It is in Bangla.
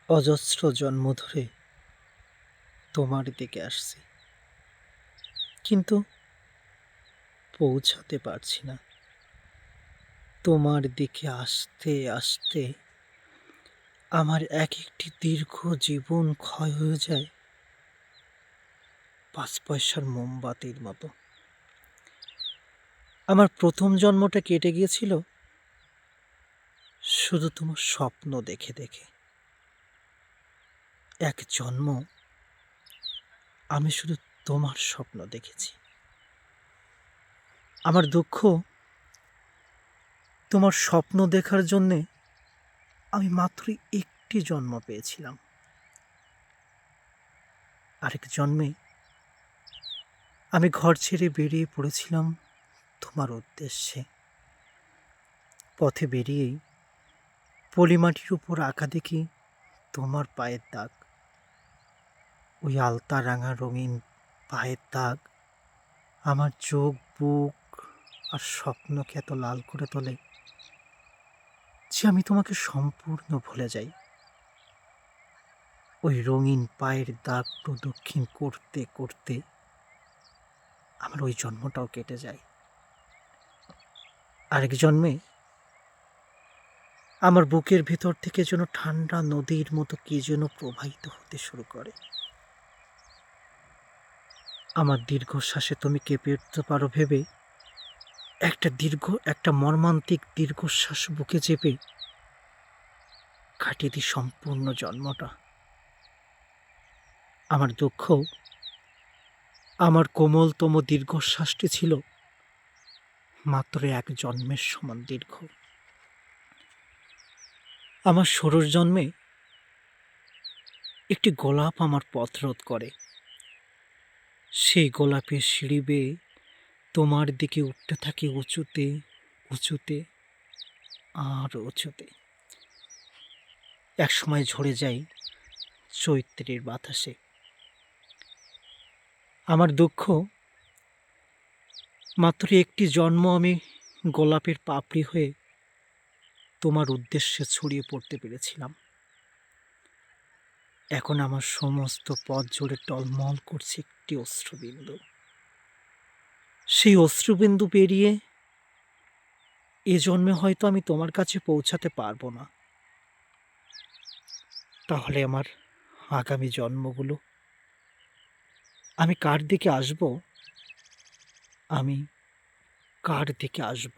অজস্র জন্ম ধরে তোমার দিকে আসছি, কিন্তু পৌঁছাতে পারছি না। তোমার দিকে আসতে আসতে আমার এক একটি দীর্ঘ জীবন ক্ষয় হয়ে যায় ৫ পয়সার মোমবাতির মতো। আমার প্রথম জন্মটা কেটে গিয়েছিল শুধু তোমার স্বপ্ন দেখে দেখে। এক জন্ম আমি শুধু তোমার স্বপ্ন দেখেছি। আমার দুঃখ, তোমার স্বপ্ন দেখার জন্যে আমি মাত্রই একটি জন্ম পেয়েছিলাম। আরেক জন্মে আমি ঘর ছেড়ে বেরিয়ে পড়েছিলাম তোমার উদ্দেশ্যে। পথে বেরিয়েই পলিমাটির উপর আঁকা দেখি তোমার পায়ের দাগ। ওই আলতা রাঙা রঙিন পায়ের দাগ আমার চোখ, বুক আর স্বপ্নকে এত লাল করে তোলে যে আমি তোমাকে সম্পূর্ণ ভুলে যাই। ওই রঙিন পায়ের দাগ প্রদক্ষিণ করতে করতে আমার ওই জন্মটাও কেটে যায়। আরেক জন্মে আমার বুকের ভেতর থেকে যেন ঠান্ডা নদীর মতো কি যেন প্রবাহিত হতে শুরু করে। আমার দীর্ঘশ্বাসে তুমি কেঁপে উঠতে পারো ভেবে একটা মর্মান্তিক দীর্ঘশ্বাস বুকে চেপে কাটিয়ে দিই সম্পূর্ণ জন্মটা। আমার দুঃখ, আমার কোমলতম দীর্ঘশ্বাসটি ছিল মাত্র এক জন্মের সমান দীর্ঘ। আমার ষোড়শ জন্মে একটি গোলাপ আমার পথ রোধ করে। সেই গোলাপের সিঁড়ি বেয়ে তোমার দিকে উঠতে থাকে উঁচুতে উঁচুতে আর উঁচুতে। একসময় ঝরে যাই চৈত্রের বাতাসে। আমার দুঃখ, মাত্র একটি জন্ম আমি গোলাপের পাপড়ি হয়ে তোমার উদ্দেশ্যে ছড়িয়ে পড়তে পেরেছিলাম। এখন আমার সমস্ত পথ জুড়ে টলমল করছে একটি অশ্রুবিন্দু। সেই অশ্রুবিন্দু পেরিয়ে এ জন্মে হয়তো আমি তোমার কাছে পৌঁছাতে পারবো না। তাহলে আমার আগামী জন্মগুলো আমি কার দিকে আসব? আমি কার দিকে আসব?